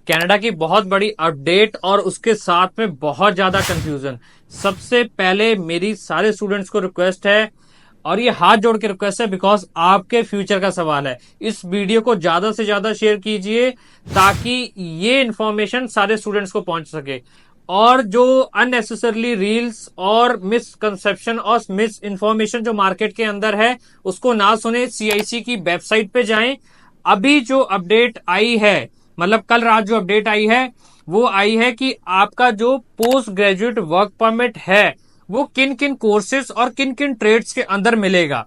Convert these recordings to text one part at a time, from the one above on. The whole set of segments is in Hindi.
कनाडा की बहुत बड़ी अपडेट और उसके साथ में बहुत ज्यादा कंफ्यूजन। सबसे पहले मेरी सारे स्टूडेंट्स को रिक्वेस्ट है, और ये हाथ जोड़ के रिक्वेस्ट है, बिकॉज आपके फ्यूचर का सवाल है। इस वीडियो को ज्यादा से ज्यादा शेयर कीजिए ताकि ये इंफॉर्मेशन सारे स्टूडेंट्स को पहुंच सके। और जो अननेसेसरली रील्स और मिसकंसेप्शन और मिस इन्फॉर्मेशन जो मार्केट के अंदर है उसको ना सुने। सीआईसी की वेबसाइट पे जाएं। अभी जो अपडेट आई है, मतलब कल रात जो अपडेट आई है, वो आई है कि आपका जो पोस्ट ग्रेजुएट वर्क परमिट है वो किन किन कोर्सेज और किन किन ट्रेड्स के अंदर मिलेगा।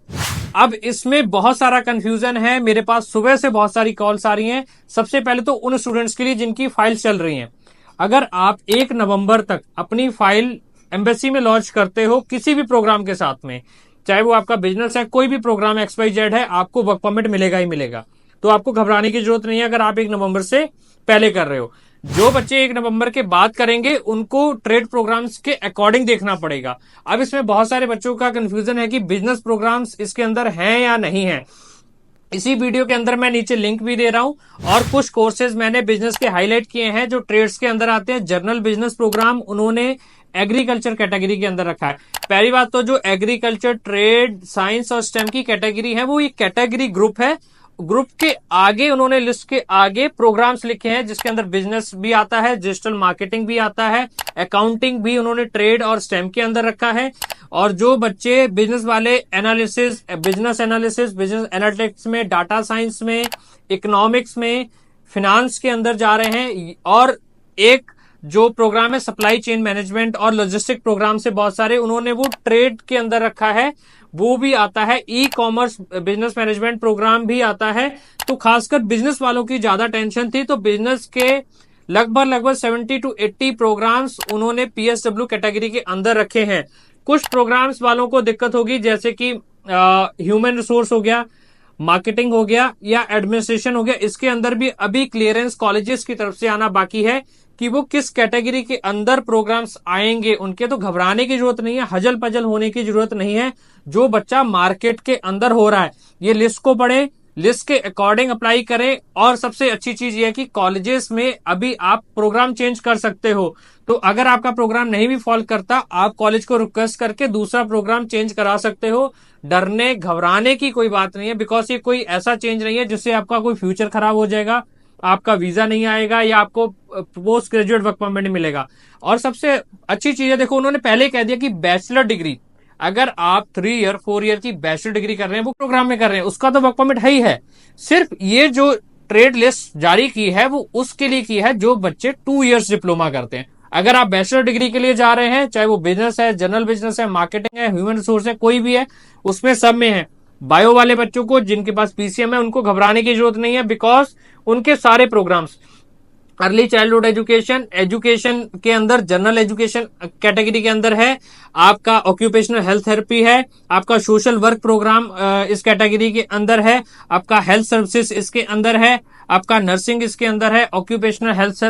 अब इसमें बहुत सारा कंफ्यूजन है। मेरे पास सुबह से बहुत सारी कॉल्स आ रही हैं। सबसे पहले तो उन स्टूडेंट्स के लिए जिनकी फाइल चल रही हैं, अगर आप 1 नवंबर तक अपनी फाइल एम्बेसी में लॉन्च करते हो किसी भी प्रोग्राम के साथ में, चाहे वो आपका बिजनेस है, कोई भी प्रोग्राम XYZ है, आपको वर्क परमिट मिलेगा ही मिलेगा। तो आपको घबराने की जरूरत नहीं है अगर आप 1 नवंबर से पहले कर रहे हो। जो बच्चे 1 नवंबर के बाद करेंगे उनको ट्रेड प्रोग्राम्स के अकॉर्डिंग देखना पड़ेगा। अब इसमें बहुत सारे बच्चों का कंफ्यूजन है कि बिजनेस प्रोग्राम्स इसके अंदर हैं या नहीं है। इसी वीडियो के अंदर मैं नीचे लिंक भी दे रहा हूं, और कुछ कोर्सेज मैंने बिजनेस के हाईलाइट किए हैं जो ट्रेड्स के अंदर आते हैं। जर्नल बिजनेस प्रोग्राम उन्होंने एग्रीकल्चर कैटेगरी के अंदर रखा है। पहली बात तो जो एग्रीकल्चर, ट्रेड, साइंस और स्टेम की कैटेगरी है वो एक कैटेगरी ग्रुप है। ग्रुप के आगे उन्होंने लिस्ट के आगे प्रोग्राम्स लिखे हैं जिसके अंदर बिजनेस भी आता है, डिजिटल मार्केटिंग भी आता है, अकाउंटिंग भी उन्होंने ट्रेड और स्टेम के अंदर रखा है। और जो बच्चे बिजनेस वाले analysis, business analysis, business analytics में, डाटा साइंस में, इकोनॉमिक्स में, फिनांस के अंदर जा रहे हैं, और एक जो प्रोग्राम है सप्लाई चेन मैनेजमेंट और लॉजिस्टिक प्रोग्राम से बहुत सारे उन्होंने वो ट्रेड के अंदर रखा है, वो भी आता है। E commerce business management program भी आता है। तो खासकर बिजनेस वालों की ज्यादा टेंशन थी, तो बिजनेस के लगभग 70 to 80 प्रोग्राम्स उन्होंने PSW कैटेगरी के अंदर रखे हैं। कुछ प्रोग्राम्स वालों को दिक्कत होगी, जैसे कि ह्यूमन रिसोर्स हो गया, मार्केटिंग हो गया या एडमिनिस्ट्रेशन हो गया। इसके अंदर भी अभी क्लियरेंस कॉलेजेस की तरफ से आना बाकी है कि वो किस कैटेगरी के अंदर प्रोग्राम्स आएंगे। उनके तो घबराने की जरूरत नहीं है, हजल पजल होने की जरूरत नहीं है। जो बच्चा मार्केट के अंदर हो रहा है ये लिस्ट को पढ़े, लिस्ट के अकॉर्डिंग अप्लाई करें। और सबसे अच्छी चीज ये है कि कॉलेजेस में अभी आप प्रोग्राम चेंज कर सकते हो। तो अगर आपका प्रोग्राम नहीं भी फॉल करता, आप कॉलेज को रिक्वेस्ट करके दूसरा प्रोग्राम चेंज करा सकते हो। डरने घबराने की कोई बात नहीं है, बिकॉज ये कोई ऐसा चेंज नहीं है जिससे आपका कोई फ्यूचर खराब हो जाएगा, आपका वीजा नहीं आएगा या आपको पोस्ट ग्रेजुएट वर्क परमिट नहीं मिलेगा। और सबसे अच्छी चीज है, देखो उन्होंने पहले कह दिया कि बैचलर डिग्री, अगर आप 3 ईयर 4 ईयर की बैचलर डिग्री कर रहे हैं, वो प्रोग्राम में कर रहे हैं, उसका तो वर्क परमिट है ही है। सिर्फ ये जो ट्रेड लिस्ट जारी की है वो उसके लिए की है जो बच्चे 2 ईयर्स डिप्लोमा करते हैं। अगर आप बैचलर डिग्री के लिए जा रहे हैं, चाहे वो बिजनेस है, जनरल बिजनेस है, मार्केटिंग है, ह्यूमन रिसोर्स है, कोई भी है, उसमें सब में है। बायो वाले बच्चों को जिनके पास PCM है उनको घबराने की जरूरत नहीं है, बिकॉज उनके सारे programs early childhood education, education के अंदर जनरल एजुकेशन कैटेगरी के अंदर है, आपका ऑक्यूपेशनल हेल्थ थेरेपी है, आपका सोशल वर्क प्रोग्राम इस कैटेगरी के अंदर है, आपका हेल्थ सर्विसेज इसके अंदर है, आपका नर्सिंग इसके अंदर है, ऑक्यूपेशनल हेल्थ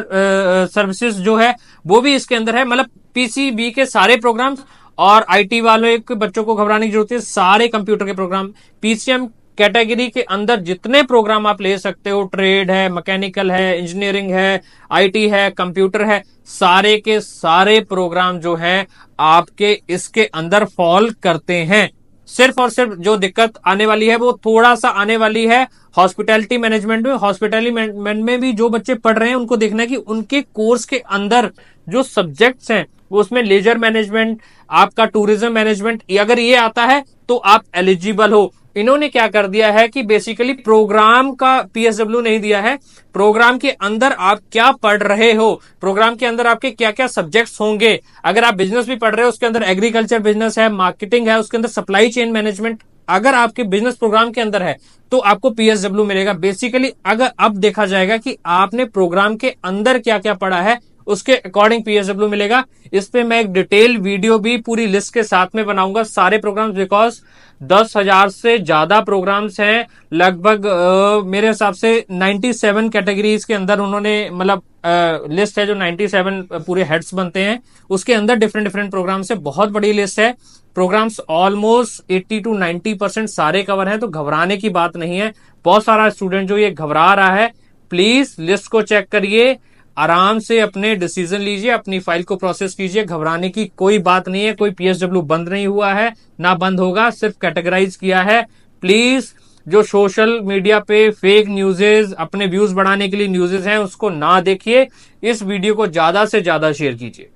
सर्विसेज जो है वो भी इसके अंदर है। मतलब PCB के सारे प्रोग्राम्स। और IT वाले के बच्चों को घबराने की जरूरत है, सारे कंप्यूटर के प्रोग्राम PCM कैटेगरी के अंदर जितने प्रोग्राम आप ले सकते हो, ट्रेड है, मैकेनिकल है, इंजीनियरिंग है, IT है, कंप्यूटर है, सारे के सारे प्रोग्राम जो है आपके इसके अंदर फॉल करते हैं। सिर्फ और सिर्फ जो दिक्कत आने वाली है वो थोड़ा सा आने वाली है हॉस्पिटैलिटी मैनेजमेंट में। हॉस्पिटैलिटी मैनेजमेंट में भी जो बच्चे पढ़ रहे हैं उनको देखना है कि उनके कोर्स के अंदर जो सब्जेक्ट्स हैं वो उसमें लेजर मैनेजमेंट, आपका टूरिज्म मैनेजमेंट, अगर ये आता है तो आप एलिजिबल हो। इन्होंने क्या कर दिया है कि बेसिकली प्रोग्राम का PSW नहीं दिया है, प्रोग्राम के अंदर आप क्या पढ़ रहे हो, प्रोग्राम के अंदर आपके क्या क्या सब्जेक्ट्स होंगे। अगर आप बिजनेस भी पढ़ रहे हो उसके अंदर एग्रीकल्चर बिजनेस है, मार्केटिंग है, उसके अंदर सप्लाई चेन मैनेजमेंट, अगर आपके बिजनेस प्रोग्राम के अंदर है तो आपको PSW मिलेगा। बेसिकली अगर अब देखा जाएगा कि आपने प्रोग्राम के अंदर क्या क्या पढ़ा है उसके अकॉर्डिंग PSW मिलेगा। इस पे मैं एक डिटेल वीडियो भी पूरी लिस्ट के साथ में बनाऊंगा सारे प्रोग्राम्स, बिकॉज 10,000 से ज्यादा प्रोग्राम्स हैं। लगभग मेरे हिसाब से 97 कैटेगरीज के अंदर उन्होंने, मतलब लिस्ट है जो 97 पूरे हेड्स बनते हैं, उसके अंदर डिफरेंट डिफरेंट प्रोग्राम्स है। बहुत बड़ी लिस्ट है। प्रोग्राम्स ऑलमोस्ट 80 to 90% सारे कवर हैं, तो घबराने की बात नहीं है। बहुत सारा स्टूडेंट जो ये घबरा रहा है, प्लीज लिस्ट को चेक करिए। आराम से अपने डिसीजन लीजिए, अपनी फाइल को प्रोसेस कीजिए। घबराने की कोई बात नहीं है, कोई पीएसडब्ल्यू बंद नहीं हुआ है, ना बंद होगा, सिर्फ कैटेगराइज किया है। प्लीज जो सोशल मीडिया पे फेक न्यूजेस, अपने व्यूज बढ़ाने के लिए न्यूजेस हैं, उसको ना देखिए। इस वीडियो को ज्यादा से ज्यादा शेयर कीजिए।